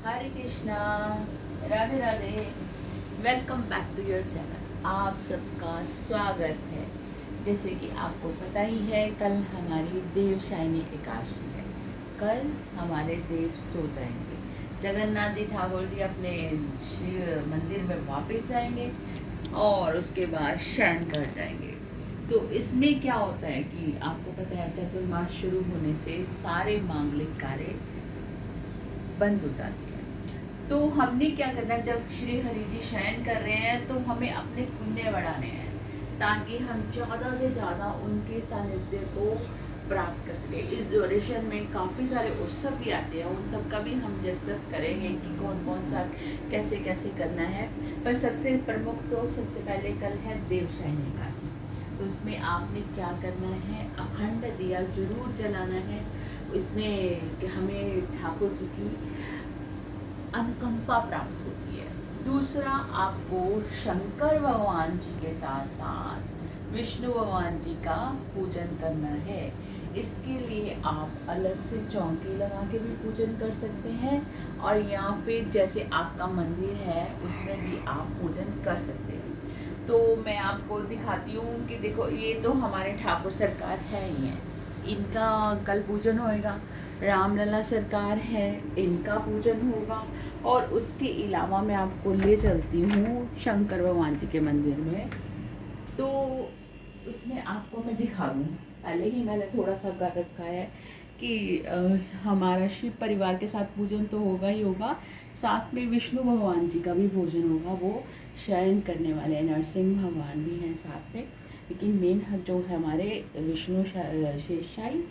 Hare Krishna, Radhe Radhe. Welcome back to your channel. आप सबका स्वागत है। जैसे कि आपको पता ही है, कल हमारी देवशायनी एकादशी है। कल हमारे देव सो जाएंगे। जगन्नाथ जी ठाकुर जी अपने शिव मंदिर में वापस जाएंगे और उसके बाद शयन कर जाएंगे। तो इसमें क्या होता है कि आपको पता है, चतुर्मास शुरू होने से सारे मांगलिक कार्य बंद हो जाती है। तो हमने क्या करना है, जब श्री हरि जी शयन कर रहे हैं तो हमें अपने पुण्य बढ़ाने हैं, ताकि हम ज़्यादा से ज़्यादा उनके सानिध्य को प्राप्त कर सके। इस ड्यूरेशन में काफ़ी सारे उत्सव भी आते हैं, उन सब का भी हम डिस्कस करेंगे कि कौन कौन सा कैसे कैसे करना है। पर सबसे प्रमुख तो सबसे पहले कल है देवशयनी एकादशी। तो उसमें आपने क्या करना है, अखंड दिया जरूर जलाना है। इसमें कि हमें ठाकुर जी की अनुकंपा प्राप्त होती है। दूसरा, आपको शंकर भगवान जी के साथ साथ विष्णु भगवान जी का पूजन करना है। इसके लिए आप अलग से चौकी लगा के भी पूजन कर सकते हैं, और या फिर जैसे आपका मंदिर है उसमें भी आप पूजन कर सकते हैं। तो मैं आपको दिखाती हूँ कि देखो, ये तो हमारे ठाकुर सरकार है ही है, इनका कल पूजन होएगा। रामलला सरकार है, इनका पूजन होगा। और उसके अलावा मैं आपको ले चलती हूँ शंकर भगवान जी के मंदिर में। तो उसमें आपको मैं दिखा दूँ, पहले ही मैंने थोड़ा सा कर रखा है कि हमारा शिव परिवार के साथ पूजन तो होगा ही होगा, साथ में विष्णु भगवान जी का भी पूजन होगा। वो शयन करने वाले नरसिंह भगवान भी हैं साथ में, लेकिन मेन जो है हमारे विष्णु शेषशाही,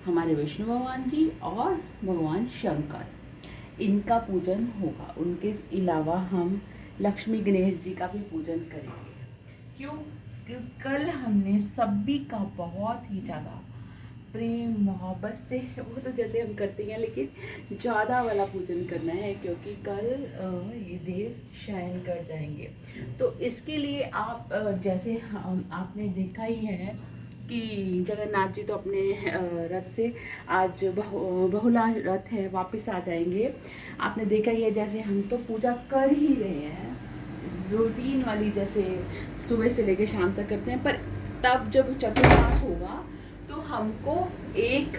हमारे विष्णु भगवान जी और भगवान शंकर, इनका पूजन होगा। उनके अलावा हम लक्ष्मी गणेश जी का भी पूजन करेंगे। क्यों? क्योंकि कल हमने सभी का बहुत ही ज़्यादा प्रेम मोहब्बत से, वो तो जैसे हम करते हैं लेकिन ज़्यादा वाला पूजन करना है, क्योंकि कल ये देव शयन कर जाएंगे। तो इसके लिए आप जैसे आपने देखा ही है कि जगन्नाथ जी तो अपने रथ से आज बहुला रथ है, वापस आ जाएंगे। आपने देखा ही है, जैसे हम तो पूजा कर ही रहे हैं रूटीन वाली, जैसे सुबह से लेकर शाम तक करते हैं। पर तब जब चतुर्मास होगा तो हमको एक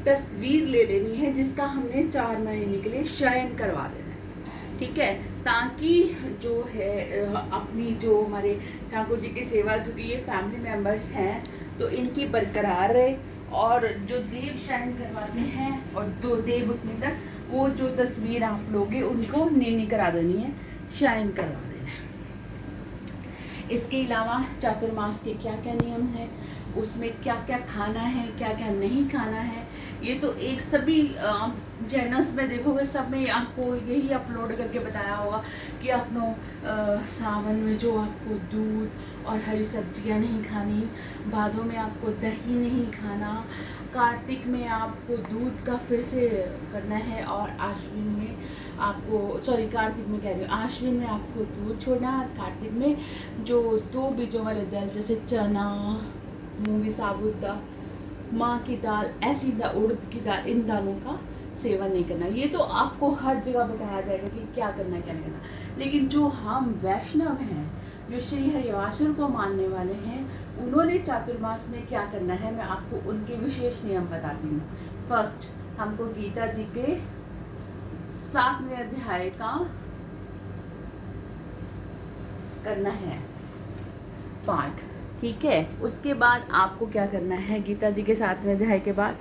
तस्वीर ले लेनी है जिसका हमने 4 महीने के लिए शयन करवा देना है, ठीक है? ताकि जो है अपनी जो हमारे ठाकुर जी की सेवा, क्योंकि ये फैमिली मेम्बर्स हैं, तो इनकी बरकरार रहे। और जो देव शयन करवाते हैं और दो देव उठने तक, वो जो तस्वीर आप लोगे उनको नहीं करा देनी है, शयन करवा देना है। इसके अलावा चातुर्मास के क्या क्या नियम हैं, उसमें क्या क्या खाना है, क्या क्या नहीं खाना है, ये तो एक सभी चैनल्स में देखोगे, सब में आपको यही अपलोड करके बताया होगा कि अपनों सावन में जो आपको दूध और हरी सब्जियां नहीं खानी, भादों में आपको दही नहीं खाना, कार्तिक में आपको दूध का फिर से करना है, और आश्विन में आपको, सॉरी कार्तिक में कह रही हूँ, आश्विन में आपको दूध छोड़ना है, कार्तिक में जो 2 बीजों वाले दाल जैसे चना, मूंगी साबुत दाल, माँ की दाल, ऐसी उड़द की दाल, इन दालों का सेवन नहीं करना। ये तो आपको हर जगह बताया जाएगा कि क्या करना है क्या नहीं करना। लेकिन जो हम वैष्णव हैं, जो श्री हरिवासुर को मानने वाले हैं, उन्होंने चातुर्मास में क्या करना है, मैं आपको उनके विशेष नियम बताती हूँ। फर्स्ट, हमको गीता जी के 7वें अध्याय का करना है पाठ, ठीक है? उसके बाद आपको क्या करना है, गीता जी के 7वें अध्याय के बाद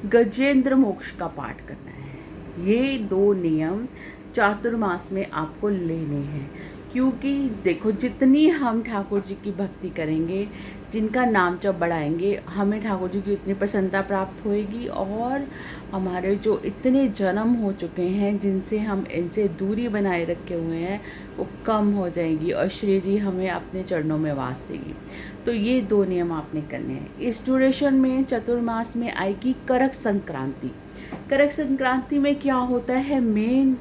गजेंद्र मोक्ष का पाठ करना है। ये 2 नियम चातुर्मास में आपको लेने हैं, क्योंकि देखो, जितनी हम ठाकुर जी की भक्ति करेंगे, जिनका नाम जब बढ़ाएंगे, हमें ठाकुर जी की उतनी प्रसन्नता प्राप्त होएगी, और हमारे जो इतने जन्म हो चुके हैं जिनसे हम इनसे दूरी बनाए रखे हुए हैं, वो कम हो जाएंगी, और श्री जी हमें अपने चरणों में वास देगी। तो ये 2 नियम आपने करने हैं। इस ड्यूरेशन में चतुर्मास में आएगी करक संक्रांति। करक संक्रांति में क्या होता है, मेन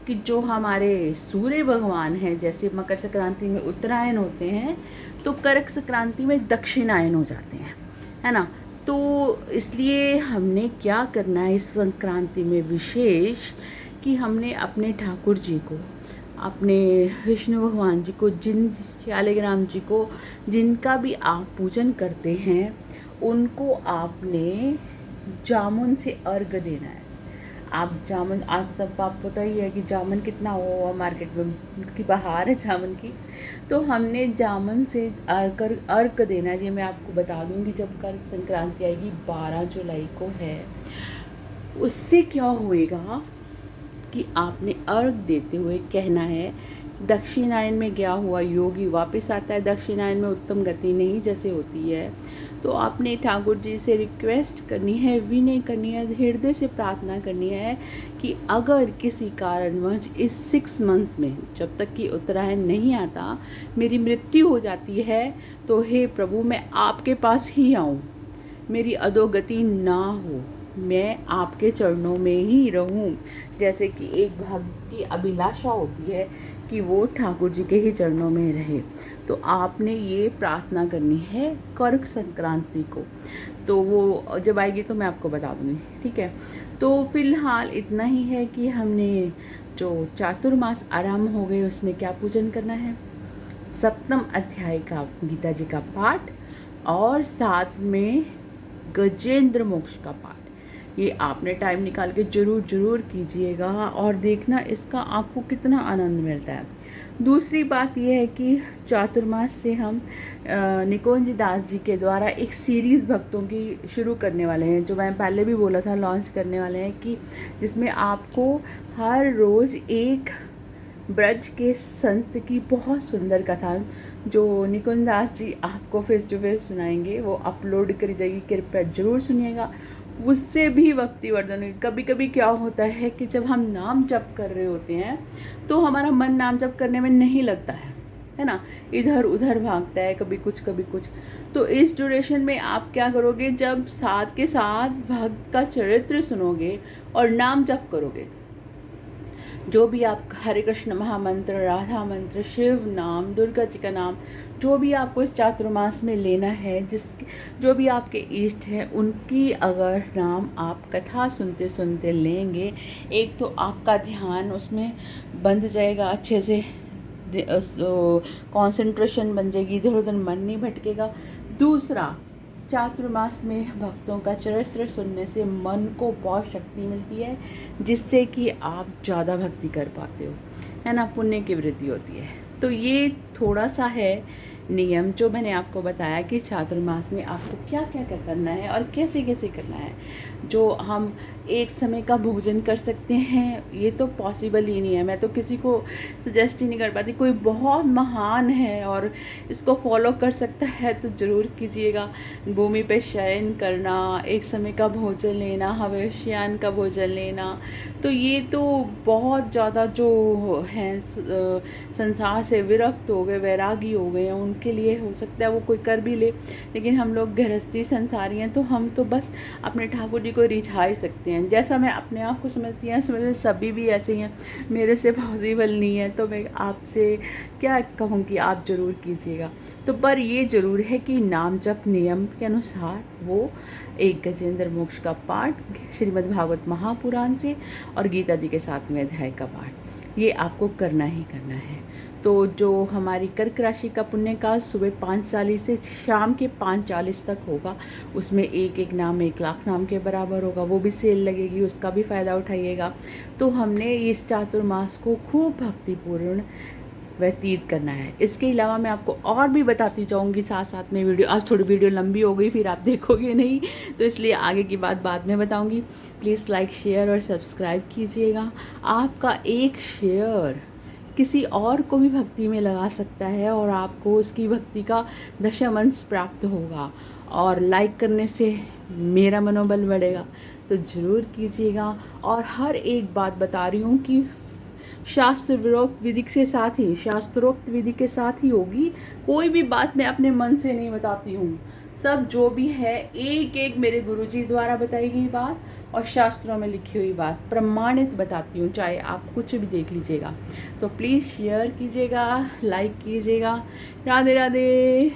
कि जो हमारे सूर्य भगवान हैं, जैसे मकर संक्रांति में उत्तरायण होते हैं, तो करक संक्रांति में दक्षिणायन हो जाते हैं, है ना? तो इसलिए हमने क्या करना है इस संक्रांति में विशेष, कि हमने अपने ठाकुर जी को, अपने विष्णु भगवान जी को, जिन शालिग्राम जी को, जिनका भी आप पूजन करते हैं, उनको आपने जामुन से अर्घ देना है। आप जामुन, आप सब आप पता ही है कि जामुन कितना हुआ मार्केट में की बहार है जामुन की। तो हमने जामुन से अर्घ देना है। ये मैं आपको बता दूंगी जब कर संक्रांति आएगी, 12 जुलाई को है। उससे क्या होएगा कि आपने अर्घ देते हुए कहना है, दक्षिणायन में गया हुआ योगी वापस आता है। दक्षिणायन में उत्तम गति नहीं जैसे होती है, तो आपने ठाकुर जी से रिक्वेस्ट करनी है, विनय करनी है, हृदय से प्रार्थना करनी है कि अगर किसी कारणवश इस 6 मंथ्स में, जब तक कि उत्तरायण नहीं आता, मेरी मृत्यु हो जाती है, तो हे प्रभु मैं आपके पास ही आऊँ, मेरी अधोगति ना हो, मैं आपके चरणों में ही रहूं। जैसे कि एक भक्त की अभिलाषा होती है कि वो ठाकुर जी के ही चरणों में रहे। तो आपने ये प्रार्थना करनी है कर्क संक्रांति को। तो वो जब आएगी तो मैं आपको बता दूँगी, ठीक है। तो फिलहाल इतना ही है कि हमने जो चातुर्मास आरंभ हो गए उसमें क्या पूजन करना है, 7वें अध्याय का गीता जी का पाठ और साथ में गजेंद्र मोक्ष का पाठ। ये आपने टाइम निकाल के जरूर कीजिएगा और देखना इसका आपको कितना आनंद मिलता है। दूसरी बात यह है कि चातुर्मास से हम निकुंज दास जी के द्वारा एक सीरीज़ भक्तों की शुरू करने वाले हैं, जो मैं पहले भी बोला था लॉन्च करने वाले हैं, कि जिसमें आपको हर रोज़ एक ब्रज के संत की बहुत सुंदर कथा जो निकुंज दास जी आपको फेस टू फेस सुनाएंगे, वो अपलोड करी जाएगी, कृपया जरूर सुनिएगा। उससे भी भक्ति वर्धन होगी। कभी कभी क्या होता है कि जब हम नाम जप कर रहे होते हैं तो हमारा मन नाम जप करने में नहीं लगता है ना, इधर उधर भागता है, कभी कुछ कभी कुछ। तो इस ड्यूरेशन में आप क्या करोगे, जब साथ के साथ भक्त का चरित्र सुनोगे और नाम जप करोगे, जो भी आप हरे कृष्ण महामंत्र, राधा मंत्र, शिव नाम, दुर्गा जी का नाम, जो भी आपको इस चातुर्मास में लेना है, जो भी आपके इष्ट हैं, उनकी अगर नाम आप कथा सुनते सुनते लेंगे, एक तो आपका ध्यान उसमें बंध जाएगा अच्छे से, कंसंट्रेशन बन जाएगी, इधर उधर मन नहीं भटकेगा। दूसरा, चातुर्मास में भक्तों का चरित्र सुनने से मन को बहुत शक्ति मिलती है, जिससे कि आप ज़्यादा भक्ति कर पाते हो, है ना, पुण्य की वृद्धि होती है। तो ये थोड़ा सा है नियम जो मैंने आपको बताया कि चातुर्मास में आपको क्या क्या क्या करना है और कैसे कैसे करना है। जो हम एक समय का भोजन कर सकते हैं, ये तो पॉसिबल ही नहीं है, मैं तो किसी को सजेस्ट ही नहीं कर पाती। कोई बहुत महान है और इसको फॉलो कर सकता है तो ज़रूर कीजिएगा। भूमि पे शयन करना, एक समय का भोजन लेना, हविष्यान का भोजन लेना, तो ये तो बहुत ज़्यादा जो हैं संसार से विरक्त हो गए, वैरागी हो गए हैं, उनके लिए हो सकता है वो कोई कर भी ले। लेकिन हम लोग गृहस्थी संसारी हैं, तो हम तो बस अपने ठाकुर जी को रिझा ही सकते हैं। जैसा मैं अपने आप को समझती हूँ, समझ सभी भी ऐसे ही हैं, मेरे से पॉसिबल नहीं है, तो मैं आपसे क्या कहूँगी, आप ज़रूर कीजिएगा। तो पर ये ज़रूर है कि नाम जप नियम के अनुसार वो एक गजेंद्र मोक्ष का पाठ, श्रीमद् भागवत महापुराण से, और गीता जी के 7वें अध्याय का पाठ, ये आपको करना ही करना है। तो जो हमारी कर्क राशि का पुण्य काल सुबह 5:40 से शाम के 5:40 तक होगा, उसमें एक एक नाम 1 लाख नाम के बराबर होगा, वो भी सेल लगेगी, उसका भी फ़ायदा उठाइएगा। तो हमने इस चातुर्मास को खूब भक्तिपूर्ण व्यतीत करना है। इसके अलावा मैं आपको और भी बताती जाऊंगी साथ साथ में वीडियो। आज थोड़ी वीडियो लंबी हो गई, फिर आप देखोगे नहीं, तो इसलिए आगे की बात बाद में बताऊंगी। प्लीज़ लाइक, शेयर और सब्सक्राइब कीजिएगा। आपका एक शेयर किसी और को भी भक्ति में लगा सकता है और आपको उसकी भक्ति का दशांश प्राप्त होगा, और लाइक करने से मेरा मनोबल बढ़ेगा, तो ज़रूर कीजिएगा। और हर एक बात बता रही हूँ कि शास्त्र विरोक्त विधि के साथ ही, शास्त्रोक्त विधि के साथ ही होगी। कोई भी बात मैं अपने मन से नहीं बताती हूँ, सब जो भी है एक एक मेरे गुरुजी द्वारा बताई गई बात और शास्त्रों में लिखी हुई बात प्रमाणित बताती हूँ, चाहे आप कुछ भी देख लीजिएगा। तो प्लीज़ शेयर कीजिएगा, लाइक कीजिएगा। राधे राधे।